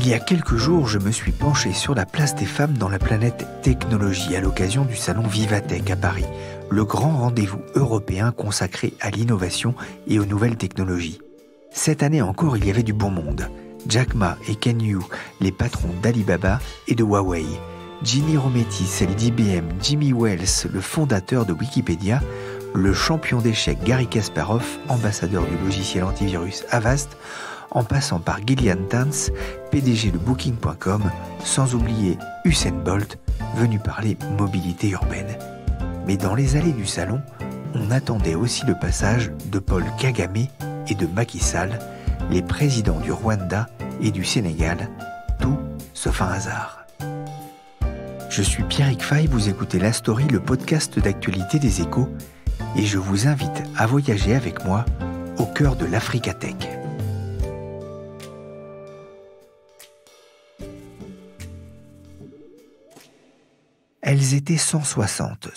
Il y a quelques jours, je me suis penché sur la place des femmes dans la planète technologie à l'occasion du salon Vivatech à Paris, le grand rendez-vous européen consacré à l'innovation et aux nouvelles technologies. Cette année encore, il y avait du bon monde. Jack Ma et Ken Yu, les patrons d'Alibaba et de Huawei. Ginny Rometty, celle d'IBM, Jimmy Wales, le fondateur de Wikipédia, le champion d'échecs Garry Kasparov, ambassadeur du logiciel antivirus Avast, en passant par Gillian Tans, PDG de Booking.com, sans oublier Usain Bolt, venu parler mobilité urbaine. Mais dans les allées du salon, on attendait aussi le passage de Paul Kagame et de Macky Sall, les présidents du Rwanda et du Sénégal, tout sauf un hasard. Je suis Pierrick Fay, vous écoutez La Story, le podcast d'actualité des Échos, et je vous invite à voyager avec moi au cœur de l'Africa Tech. Elles étaient 160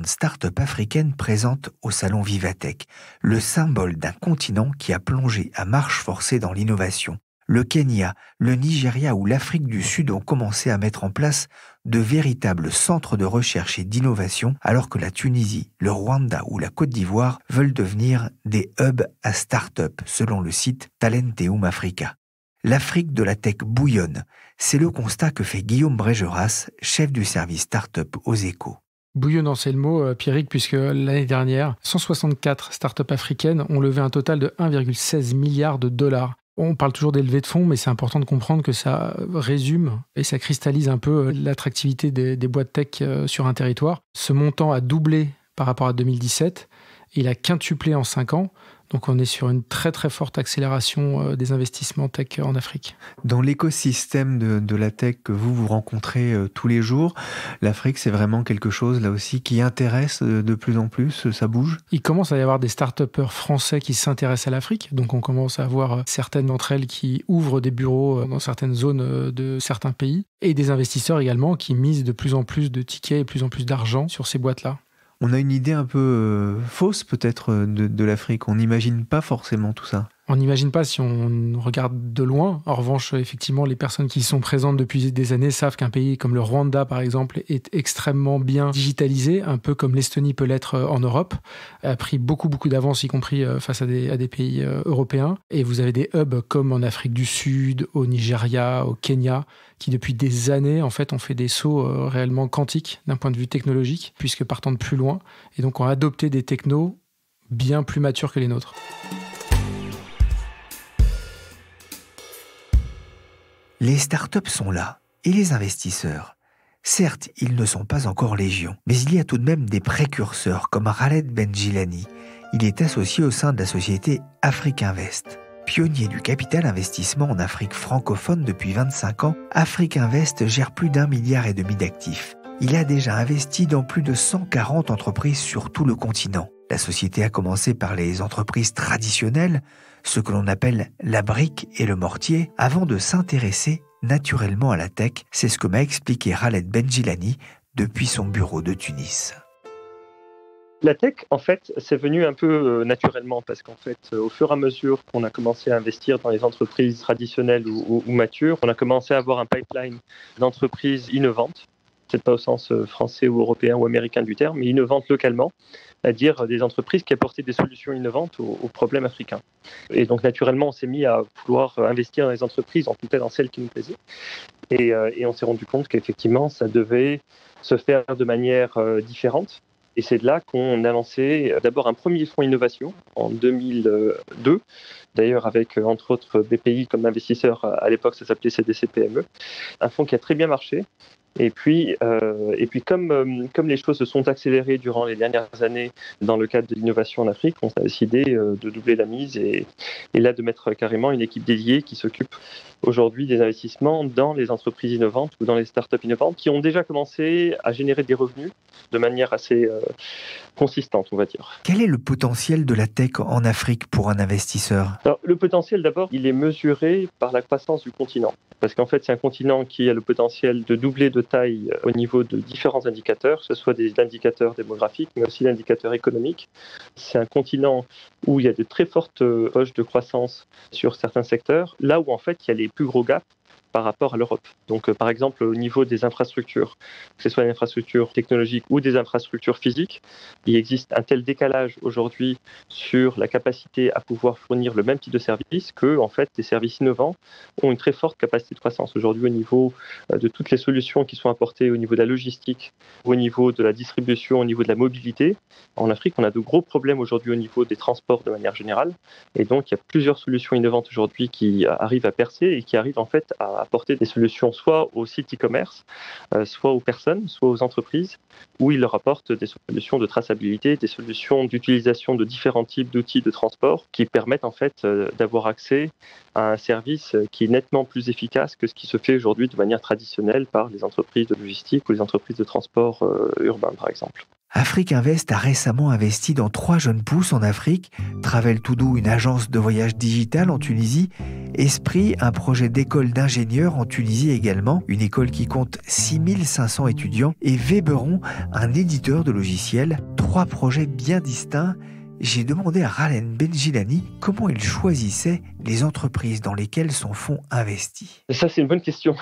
startups africaines présentes au salon Vivatech, le symbole d'un continent qui a plongé à marche forcée dans l'innovation. Le Kenya, le Nigeria ou l'Afrique du Sud ont commencé à mettre en place de véritables centres de recherche et d'innovation, alors que la Tunisie, le Rwanda ou la Côte d'Ivoire veulent devenir des hubs à start-up, selon le site Talenteum Africa. L'Afrique de la tech bouillonne. C'est le constat que fait Guillaume Brégeras, chef du service start-up aux Échos. Bouillonnant, c'est le mot, Pierrick, puisque l'année dernière, 164 startups africaines ont levé un total de 1,16 milliard de dollars. On parle toujours des levées de fonds, mais c'est important de comprendre que ça résume et ça cristallise un peu l'attractivité des boîtes tech sur un territoire. Ce montant a doublé par rapport à 2017 et il a quintuplé en 5 ans. Donc on est sur une très très forte accélération des investissements tech en Afrique. Dans l'écosystème de la tech que vous rencontrez tous les jours, l'Afrique c'est vraiment quelque chose là aussi qui intéresse de plus en plus, ça bouge? Il commence à y avoir des start-upers français qui s'intéressent à l'Afrique, donc on commence à avoir certaines d'entre elles qui ouvrent des bureaux dans certaines zones de certains pays, et des investisseurs également qui misent de plus en plus de tickets et de plus en plus d'argent sur ces boîtes-là. On a une idée un peu fausse peut-être de l'Afrique. On n'imagine pas forcément tout ça. On n'imagine pas si on regarde de loin. En revanche, effectivement, les personnes qui y sont présentes depuis des années savent qu'un pays comme le Rwanda, par exemple, est extrêmement bien digitalisé, un peu comme l'Estonie peut l'être en Europe, a pris beaucoup d'avance, y compris face à des pays européens. Et vous avez des hubs comme en Afrique du Sud, au Nigeria, au Kenya, qui depuis des années, en fait, ont fait des sauts réellement quantiques d'un point de vue technologique, puisque partant de plus loin, et donc ont adopté des technos bien plus matures que les nôtres. Les startups sont là, et les investisseurs. Certes, ils ne sont pas encore légion, mais il y a tout de même des précurseurs comme Khaled Benjilani. Il est associé au sein de la société Afriquinvest. Pionnier du capital investissement en Afrique francophone depuis 25 ans, Afriquinvest gère plus d'1,5 milliard d'actifs. Il a déjà investi dans plus de 140 entreprises sur tout le continent. La société a commencé par les entreprises traditionnelles, ce que l'on appelle la brique et le mortier, avant de s'intéresser naturellement à la tech. C'est ce que m'a expliqué Khaled Benjilani depuis son bureau de Tunis. La tech, en fait, c'est venu un peu naturellement parce qu'en fait, au fur et à mesure qu'on a commencé à investir dans les entreprises traditionnelles ou matures, on a commencé à avoir un pipeline d'entreprises innovantes, peut-être pas au sens français ou européen ou américain du terme, mais innovantes localement, c'est-à-dire des entreprises qui apportaient des solutions innovantes aux problèmes africains. Et donc, naturellement, on s'est mis à vouloir investir dans les entreprises, en tout cas dans celles qui nous plaisaient. Et on s'est rendu compte qu'effectivement, ça devait se faire de manière différente. Et c'est de là qu'on a lancé d'abord un premier fonds innovation en 2002, d'ailleurs avec entre autres BPI comme investisseur, à l'époque ça s'appelait CDC-PME, un fonds qui a très bien marché. Et puis comme les choses se sont accélérées durant les dernières années dans le cadre de l'innovation en Afrique, on a décidé de doubler la mise et là de mettre carrément une équipe dédiée qui s'occupe aujourd'hui des investissements dans les entreprises innovantes ou dans les startups innovantes qui ont déjà commencé à générer des revenus de manière assez consistante, on va dire. Quel est le potentiel de la tech en Afrique pour un investisseur ? Alors, le potentiel, d'abord, il est mesuré par la croissance du continent. Parce qu'en fait, c'est un continent qui a le potentiel de doubler de taille au niveau de différents indicateurs, que ce soit des indicateurs démographiques, mais aussi d'indicateurs économiques. C'est un continent où il y a de très fortes poches de croissance sur certains secteurs, là où en fait il y a les plus gros gaps par rapport à l'Europe. Donc, par exemple, au niveau des infrastructures, que ce soit des infrastructures technologiques ou des infrastructures physiques, il existe un tel décalage aujourd'hui sur la capacité à pouvoir fournir le même type de service que, en fait, les services innovants ont une très forte capacité de croissance. Aujourd'hui, au niveau de toutes les solutions qui sont apportées au niveau de la logistique, au niveau de la distribution, au niveau de la mobilité, en Afrique, on a de gros problèmes aujourd'hui au niveau des transports de manière générale. Et donc, il y a plusieurs solutions innovantes aujourd'hui qui arrivent à percer et qui arrivent en fait à apporter des solutions soit aux sites e-commerce, soit aux personnes, soit aux entreprises, où ils leur apportent des solutions de traçabilité, des solutions d'utilisation de différents types d'outils de transport qui permettent en fait d'avoir accès à un service qui est nettement plus efficace que ce qui se fait aujourd'hui de manière traditionnelle par les entreprises de logistique ou les entreprises de transport urbain, par exemple. Afrique Invest a récemment investi dans 3 jeunes pousses en Afrique, Travel To Do, une agence de voyage digital en Tunisie, Esprit, un projet d'école d'ingénieurs en Tunisie également, une école qui compte 6500 étudiants, et Weberon, un éditeur de logiciels. 3 projets bien distincts. J'ai demandé à Ralen Benjilani comment il choisissait les entreprises dans lesquelles son fonds investit. Ça, c'est une bonne question.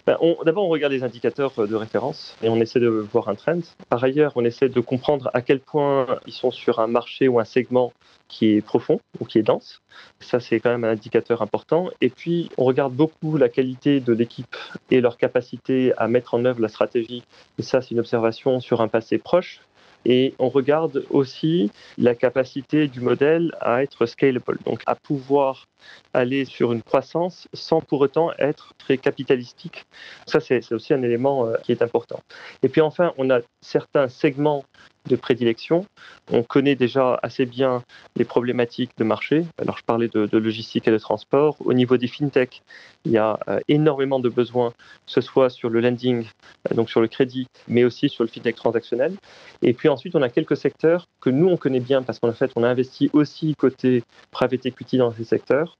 D'abord, on regarde les indicateurs de référence et on essaie de voir un trend. Par ailleurs, on essaie de comprendre à quel point ils sont sur un marché ou un segment qui est profond ou qui est dense. Ça, c'est quand même un indicateur important. Et puis, on regarde beaucoup la qualité de l'équipe et leur capacité à mettre en œuvre la stratégie. Et ça, c'est une observation sur un passé proche. Et on regarde aussi la capacité du modèle à être scalable, donc à pouvoir aller sur une croissance sans pour autant être très capitalistique. Ça, c'est aussi un élément qui est important. Et puis enfin, on a certains segments de prédilection. On connaît déjà assez bien les problématiques de marché. Alors, je parlais de logistique et de transport. Au niveau des fintech, il y a énormément de besoins, que ce soit sur le lending, donc sur le crédit, mais aussi sur le fintech transactionnel. Et puis ensuite, on a quelques secteurs que nous, on connaît bien parce qu'en fait, on a investi aussi côté private equity dans ces secteurs,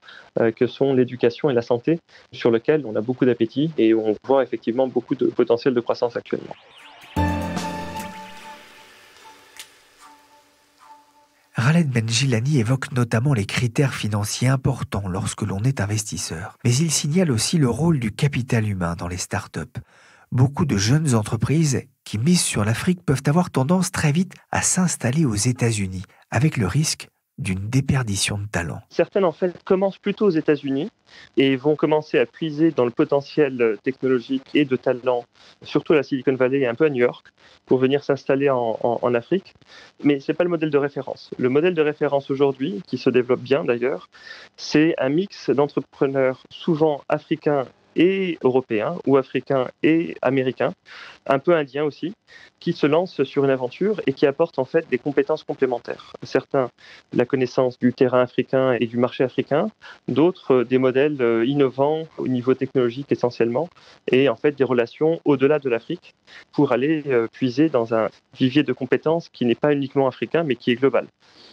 que sont l'éducation et la santé, sur lesquels on a beaucoup d'appétit et on voit effectivement beaucoup de potentiel de croissance actuellement. Ralen Benjilani évoque notamment les critères financiers importants lorsque l'on est investisseur. Mais il signale aussi le rôle du capital humain dans les startups. Beaucoup de jeunes entreprises qui misent sur l'Afrique peuvent avoir tendance très vite à s'installer aux États-Unis, avec le risque d'une déperdition de talent. Certaines, en fait, commencent plutôt aux États-Unis et vont commencer à puiser dans le potentiel technologique et de talent, surtout à la Silicon Valley et un peu à New York, pour venir s'installer en Afrique. Mais ce n'est pas le modèle de référence. Le modèle de référence aujourd'hui, qui se développe bien d'ailleurs, c'est un mix d'entrepreneurs souvent africains et européens, ou africains et américains, un peu indiens aussi, qui se lancent sur une aventure et qui apportent en fait des compétences complémentaires. Certains, la connaissance du terrain africain et du marché africain, d'autres, des modèles innovants au niveau technologique essentiellement, et en fait des relations au-delà de l'Afrique pour aller puiser dans un vivier de compétences qui n'est pas uniquement africain, mais qui est global.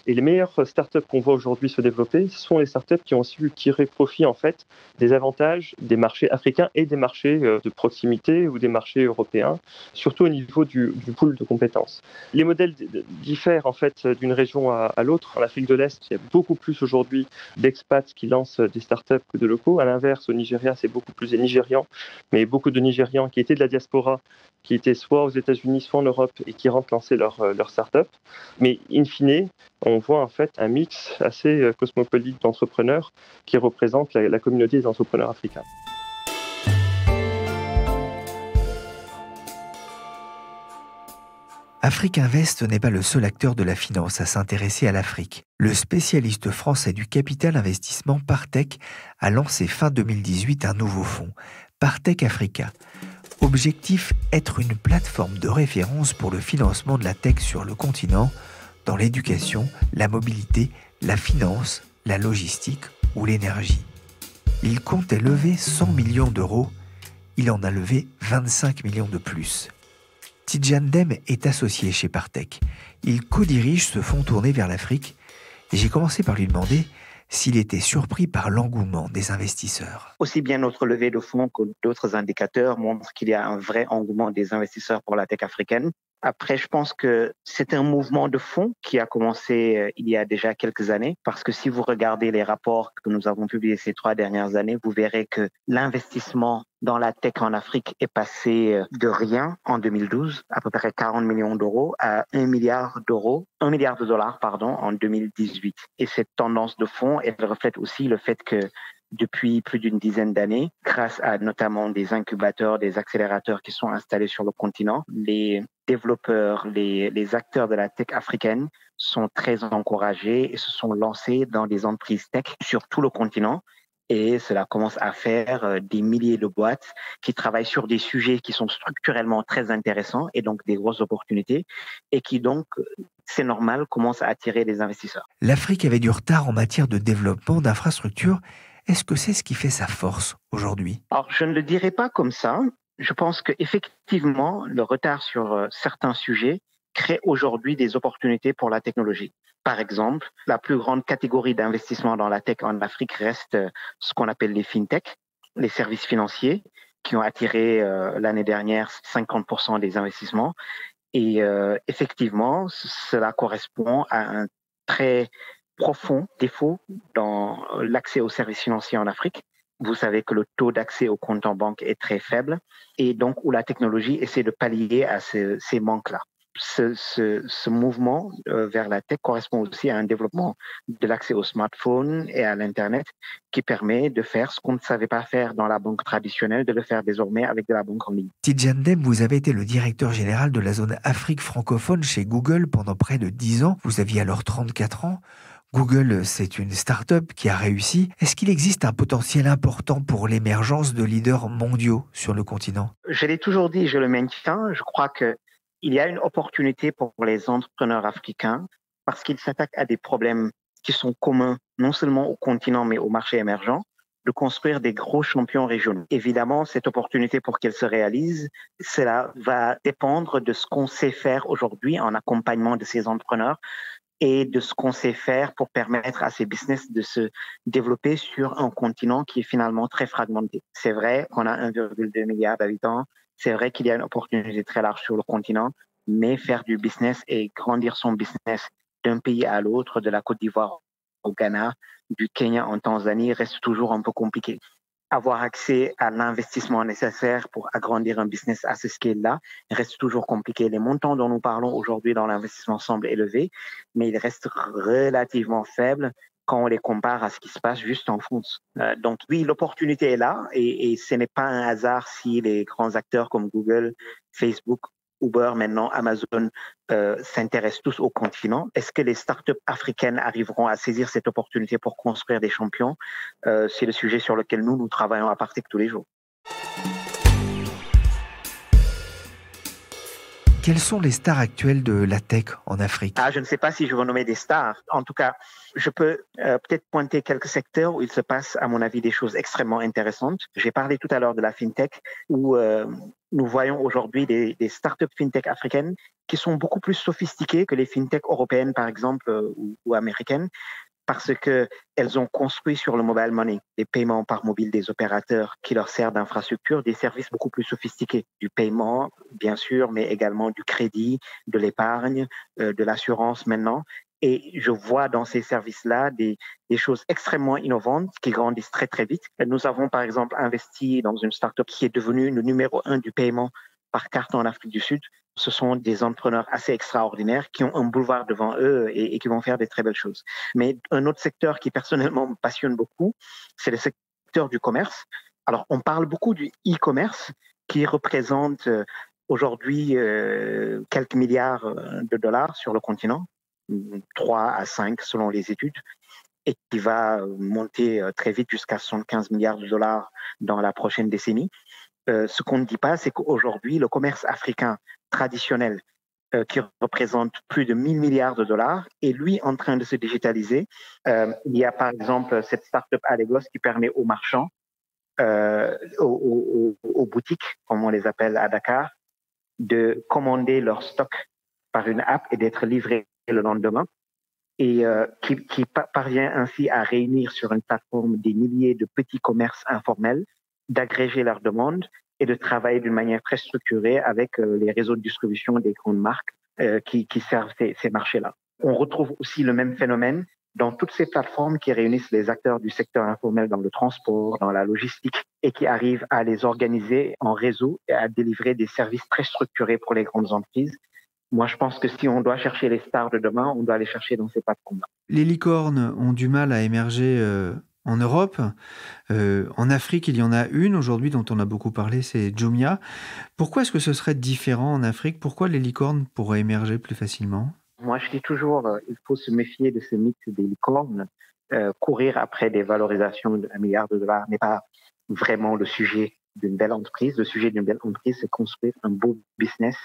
Et les meilleures startups qu'on voit aujourd'hui se développer, ce sont les startups qui ont su tirer profit en fait des avantages des marchés africains et des marchés de proximité ou des marchés européens, surtout au niveau du pool de compétences. Les modèles diffèrent en fait d'une région à l'autre. En Afrique de l'Est, il y a beaucoup plus aujourd'hui d'expats qui lancent des startups que de locaux. À l'inverse, au Nigeria, c'est beaucoup plus des Nigérians, mais beaucoup de Nigérians qui étaient de la diaspora, qui étaient soit aux États-Unis, soit en Europe et qui rentrent lancer leur start-up. Mais in fine, on voit en fait un mix assez cosmopolite d'entrepreneurs qui représentent la communauté des entrepreneurs africains. Afrique Invest n'est pas le seul acteur de la finance à s'intéresser à l'Afrique. Le spécialiste français du capital investissement Partech a lancé fin 2018 un nouveau fonds, Partech Africa. Objectif, être une plateforme de référence pour le financement de la tech sur le continent, dans l'éducation, la mobilité, la finance, la logistique ou l'énergie. Il comptait lever 100 millions d'euros, il en a levé 25 millions de plus. Tidjane Deme est associé chez Partech. Il co-dirige ce fonds tourné vers l'Afrique et j'ai commencé par lui demander s'il était surpris par l'engouement des investisseurs. Aussi bien notre levée de fonds que d'autres indicateurs montrent qu'il y a un vrai engouement des investisseurs pour la tech africaine. Après, je pense que c'est un mouvement de fond qui a commencé il y a déjà quelques années, parce que si vous regardez les rapports que nous avons publiés ces 3 dernières années, vous verrez que l'investissement dans la tech en Afrique est passé de rien en 2012, à peu près 40 millions d'euros, à 1 milliard de dollars, en 2018. Et cette tendance de fond, elle reflète aussi le fait que depuis plus d'une dizaine d'années, grâce à notamment des incubateurs, des accélérateurs qui sont installés sur le continent, les développeurs, les acteurs de la tech africaine sont très encouragés et se sont lancés dans des entreprises tech sur tout le continent. Et cela commence à faire des milliers de boîtes qui travaillent sur des sujets qui sont structurellement très intéressants et donc des grosses opportunités et qui donc, c'est normal, commencent à attirer des investisseurs. L'Afrique avait du retard en matière de développement d'infrastructures. Est-ce que c'est ce qui fait sa force aujourd'hui? Alors, je ne le dirais pas comme ça. Je pense qu'effectivement, le retard sur certains sujets crée aujourd'hui des opportunités pour la technologie. Par exemple, la plus grande catégorie d'investissement dans la tech en Afrique reste ce qu'on appelle les fintech, les services financiers, qui ont attiré l'année dernière 50% des investissements. Et effectivement, cela correspond à un très profond défaut dans l'accès aux services financiers en Afrique. Vous savez que le taux d'accès aux comptes en banque est très faible et donc où la technologie essaie de pallier à ces manques-là. Ce mouvement vers la tech correspond aussi à un développement de l'accès au smartphone et à l'Internet qui permet de faire ce qu'on ne savait pas faire dans la banque traditionnelle, de le faire désormais avec de la banque en ligne. Tidjane Deme, vous avez été le directeur général de la zone Afrique francophone chez Google pendant près de 10 ans. Vous aviez alors 34 ans. Google, c'est une start-up qui a réussi. Est-ce qu'il existe un potentiel important pour l'émergence de leaders mondiaux sur le continent? Je l'ai toujours dit, je le maintiens. Je crois qu'il y a une opportunité pour les entrepreneurs africains parce qu'ils s'attaquent à des problèmes qui sont communs non seulement au continent mais au marché émergent, de construire des gros champions régionaux. Évidemment, cette opportunité pour qu'elle se réalise, cela va dépendre de ce qu'on sait faire aujourd'hui en accompagnement de ces entrepreneurs et de ce qu'on sait faire pour permettre à ces business de se développer sur un continent qui est finalement très fragmenté. C'est vrai qu'on a 1,2 milliard d'habitants, c'est vrai qu'il y a une opportunité très large sur le continent, mais faire du business et grandir son business d'un pays à l'autre, de la Côte d'Ivoire au Ghana, du Kenya en Tanzanie, reste toujours un peu compliqué. Avoir accès à l'investissement nécessaire pour agrandir un business à ce scale-là reste toujours compliqué. Les montants dont nous parlons aujourd'hui dans l'investissement semblent élevés, mais ils restent relativement faibles quand on les compare à ce qui se passe juste en France. Donc oui, l'opportunité est là et ce n'est pas un hasard si les grands acteurs comme Google, Facebook, Uber, maintenant Amazon s'intéressent tous au continent. Est-ce que les startups africaines arriveront à saisir cette opportunité pour construire des champions? C'est le sujet sur lequel nous travaillons à Partech tous les jours. Quelles sont les stars actuelles de la tech en Afrique? Je ne sais pas si je veux nommer des stars. En tout cas, je peux peut-être pointer quelques secteurs où il se passe, à mon avis, des choses extrêmement intéressantes. J'ai parlé tout à l'heure de la fintech, où nous voyons aujourd'hui des startups fintech africaines qui sont beaucoup plus sophistiquées que les fintech européennes, par exemple, ou américaines, parce qu'elles ont construit sur le mobile money, les paiements par mobile des opérateurs qui leur servent d'infrastructure, des services beaucoup plus sophistiqués, du paiement, bien sûr, mais également du crédit, de l'épargne, de l'assurance maintenant. Et je vois dans ces services-là des choses extrêmement innovantes qui grandissent très, très vite. Nous avons, par exemple, investi dans une startup qui est devenue le numéro 1 du paiement par carte en Afrique du Sud. Ce sont des entrepreneurs assez extraordinaires qui ont un boulevard devant eux et qui vont faire des très belles choses. Mais un autre secteur qui personnellement me passionne beaucoup, c'est le secteur du commerce. Alors, on parle beaucoup du e-commerce qui représente aujourd'hui quelques milliards de dollars sur le continent, 3 à 5 selon les études, et qui va monter très vite jusqu'à 75 milliards de dollars dans la prochaine décennie. Ce qu'on ne dit pas, c'est qu'aujourd'hui, le commerce africain traditionnel, qui représente plus de 1000 milliards de dollars, est lui en train de se digitaliser. Il y a par exemple cette start-up Allegos qui permet aux marchands, aux boutiques, comme on les appelle à Dakar, de commander leur stock par une app et d'être livrés le lendemain. Et qui parvient ainsi à réunir sur une plateforme des milliers de petits commerces informels, d'agréger leurs demandes et de travailler d'une manière très structurée avec les réseaux de distribution des grandes marques qui servent ces marchés-là. On retrouve aussi le même phénomène dans toutes ces plateformes qui réunissent les acteurs du secteur informel dans le transport, dans la logistique, et qui arrivent à les organiser en réseau et à délivrer des services très structurés pour les grandes entreprises. Moi, je pense que si on doit chercher les stars de demain, on doit les chercher dans ces plateformes-là. Les licornes ont du mal à émerger en Europe. En Afrique, il y en a une aujourd'hui dont on a beaucoup parlé, c'est Jumia. Pourquoi est-ce que ce serait différent en Afrique? Pourquoi les licornes pourraient émerger plus facilement? Moi, je dis toujours, il faut se méfier de ce mythe des licornes. Courir après des valorisations de $1 milliard n'est pas vraiment le sujet d'une belle entreprise. Le sujet d'une belle entreprise, c'est construire un beau business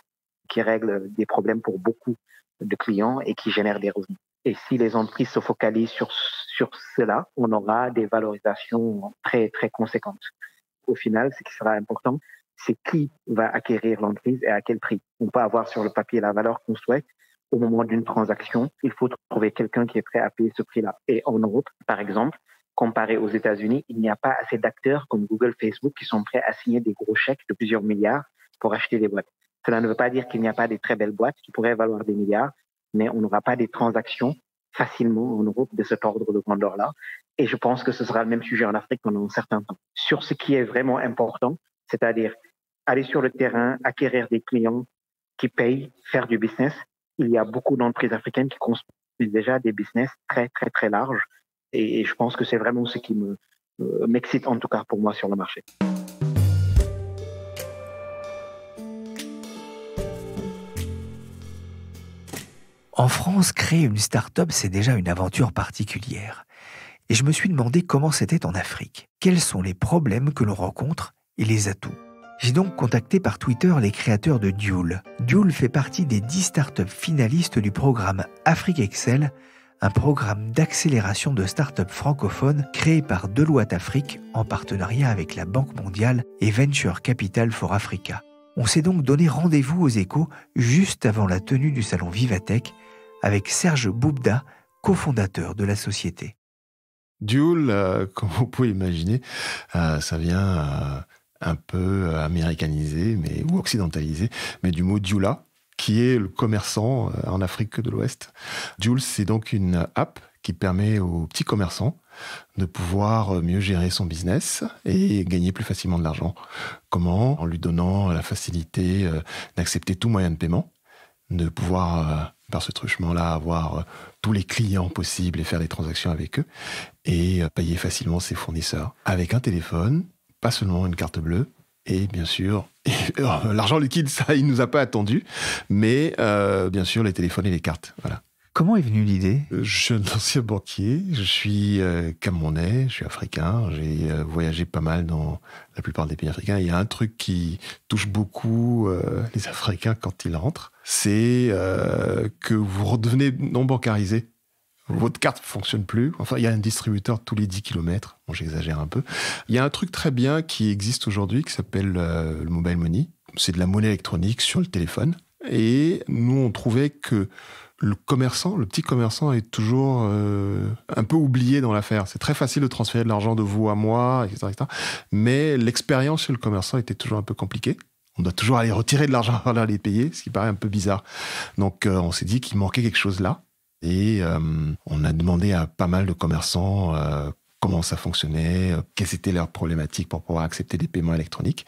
qui règle des problèmes pour beaucoup de clients et qui génère des revenus. Et si les entreprises se focalisent sur cela, on aura des valorisations très, très conséquentes. Au final, ce qui sera important, c'est qui va acquérir l'entreprise et à quel prix. On peut avoir sur le papier la valeur qu'on souhaite. Au moment d'une transaction, il faut trouver quelqu'un qui est prêt à payer ce prix-là. Et en Europe, par exemple, comparé aux États-Unis, il n'y a pas assez d'acteurs comme Google, Facebook qui sont prêts à signer des gros chèques de plusieurs milliards pour acheter des boîtes. Cela ne veut pas dire qu'il n'y a pas des très belles boîtes qui pourraient valoir des milliards, mais on n'aura pas des transactions facilement en Europe de cet ordre de grandeur-là. Et je pense que ce sera le même sujet en Afrique pendant un certain temps. Sur ce qui est vraiment important, c'est-à-dire aller sur le terrain, acquérir des clients qui payent, faire du business. Il y a beaucoup d'entreprises africaines qui construisent déjà des business très, très, très larges. Et je pense que c'est vraiment ce qui m'excite, en tout cas pour moi, sur le marché. En France, créer une start-up, c'est déjà une aventure particulière. Et je me suis demandé comment c'était en Afrique. Quels sont les problèmes que l'on rencontre et les atouts? J'ai donc contacté par Twitter les créateurs de Duel. Duel fait partie des 10 startups finalistes du programme Afrique Excel, un programme d'accélération de startups francophones créé par Deloitte Afrique en partenariat avec la Banque mondiale et Venture Capital for Africa. On s'est donc donné rendez-vous aux Échos juste avant la tenue du salon Vivatech avec Serge Boubda, cofondateur de la société. Duel, comme vous pouvez imaginer, ça vient un peu américanisé ou occidentalisé, mais du mot Dioula, qui est le commerçant en Afrique de l'Ouest. Duel, c'est donc une app qui permet aux petits commerçants de pouvoir mieux gérer son business et gagner plus facilement de l'argent. Comment? En lui donnant la facilité d'accepter tout moyen de paiement, de pouvoir, par ce truchement-là, avoir tous les clients possibles et faire des transactions avec eux, et payer facilement ses fournisseurs. Avec un téléphone, pas seulement une carte bleue, et bien sûr, l'argent liquide, ça, il ne nous a pas attendu, mais bien sûr, les téléphones et les cartes, voilà. Comment est venue l'idée? Je suis un ancien banquier, je suis camerounais, je suis africain, j'ai voyagé pas mal dans la plupart des pays africains. Il y a un truc qui touche beaucoup les Africains quand ils rentrent, c'est que vous redevenez non bancarisé. Votre carte ne fonctionne plus. Enfin, il y a un distributeur tous les 10 km. Bon, j'exagère un peu. Il y a un truc très bien qui existe aujourd'hui qui s'appelle le mobile money. C'est de la monnaie électronique sur le téléphone. Et nous, on trouvait que le petit commerçant est toujours un peu oublié dans l'affaire. C'est très facile de transférer de l'argent de vous à moi, etc., etc. Mais l'expérience chez le commerçant était toujours un peu compliquée. On doit toujours aller retirer de l'argent avant d'aller payer, ce qui paraît un peu bizarre. Donc, on s'est dit qu'il manquait quelque chose là. Et on a demandé à pas mal de commerçants comment ça fonctionnait, quelles étaient leurs problématiques pour pouvoir accepter des paiements électroniques.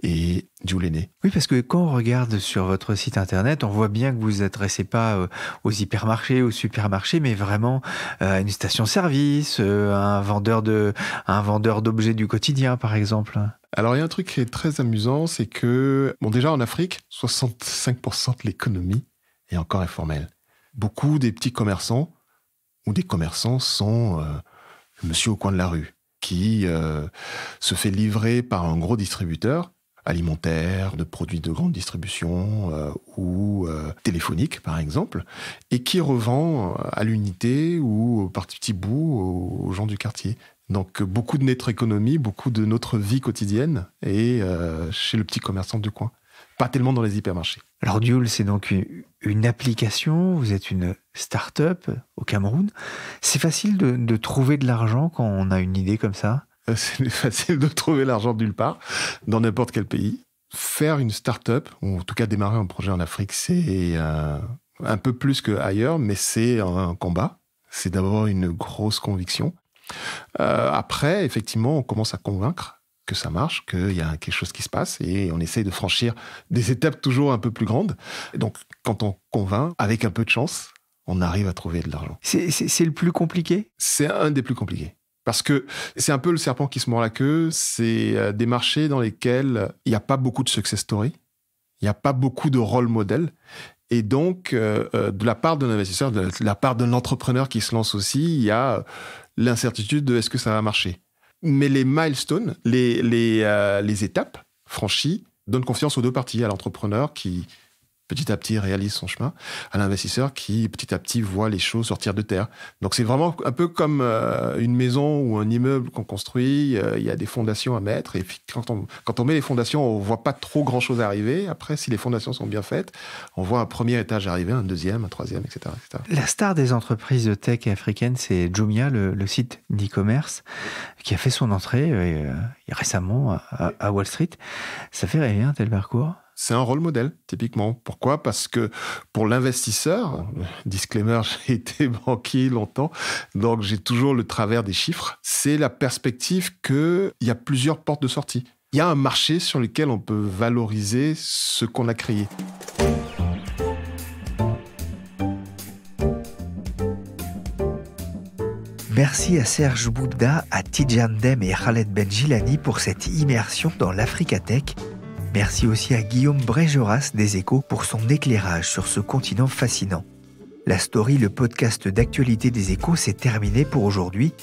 Et Duel est né. Oui, parce que quand on regarde sur votre site internet, on voit bien que vous ne vous adressez pas aux hypermarchés, aux supermarchés, mais vraiment à une station-service, à un vendeur d'objets du quotidien, par exemple. Alors, il y a un truc qui est très amusant, c'est que, bon, déjà en Afrique, 65% de l'économie est encore informelle. Beaucoup des petits commerçants ou des commerçants sont le monsieur au coin de la rue qui se fait livrer par un gros distributeur alimentaire, de produits de grande distribution ou téléphonique, par exemple, et qui revend à l'unité ou par petits bouts aux gens du quartier. Donc, beaucoup de notre économie, beaucoup de notre vie quotidienne est chez le petit commerçant du coin. Pas tellement dans les hypermarchés. Alors Duel, c'est donc une application, vous êtes une start-up au Cameroun. C'est facile de trouver de l'argent quand on a une idée comme ça? C'est facile de trouver l'argent nulle part, dans n'importe quel pays. Faire une start-up, ou en tout cas démarrer un projet en Afrique, c'est un peu plus qu'ailleurs, mais c'est un combat. C'est d'abord une grosse conviction. Après, effectivement, on commence à convaincre que ça marche, qu'il y a quelque chose qui se passe, et on essaye de franchir des étapes toujours un peu plus grandes. Et donc, quand on convainc, avec un peu de chance, on arrive à trouver de l'argent. C'est le plus compliqué ? C'est un des plus compliqués. Parce que c'est un peu le serpent qui se mord la queue. C'est des marchés dans lesquels il n'y a pas beaucoup de success story. Il n'y a pas beaucoup de rôle modèle. Et donc, de la part d'un investisseur, de la part d'un entrepreneur qui se lance aussi, il y a l'incertitude de est-ce que ça va marcher. Mais les milestones, les étapes franchies, donnent confiance aux deux parties, à l'entrepreneur qui petit à petit réalise son chemin, à l'investisseur qui petit à petit voit les choses sortir de terre. Donc c'est vraiment un peu comme une maison ou un immeuble qu'on construit, il y a des fondations à mettre, et puis quand on met les fondations, on voit pas trop grand-chose arriver. Après, si les fondations sont bien faites, on voit un premier étage arriver, un deuxième, un troisième, etc. etc. La star des entreprises de tech africaines, c'est Jumia, le site d'e-commerce, qui a fait son entrée récemment à Wall Street. Ça fait rêver un tel parcours ? C'est un rôle modèle, typiquement. Pourquoi ? Parce que pour l'investisseur, disclaimer, j'ai été banquier longtemps, donc j'ai toujours le travers des chiffres. C'est la perspective qu'il y a plusieurs portes de sortie. Il y a un marché sur lequel on peut valoriser ce qu'on a créé. Merci à Serge Boubda, à Tidjane Dem et Khaled Benjilani pour cette immersion dans l'Africa Tech. Merci aussi à Guillaume Brégeras des Échos pour son éclairage sur ce continent fascinant. La Story, le podcast d'actualité des Échos, s'est terminé pour aujourd'hui.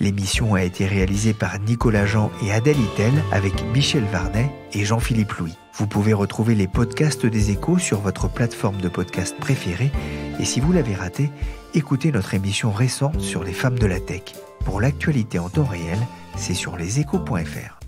L'émission a été réalisée par Nicolas Jean et Adèle Itel avec Michel Varnet et Jean-Philippe Louis. Vous pouvez retrouver les podcasts des Échos sur votre plateforme de podcast préférée. Et si vous l'avez raté, écoutez notre émission récente sur les femmes de la tech. Pour l'actualité en temps réel, c'est sur leséchos.fr.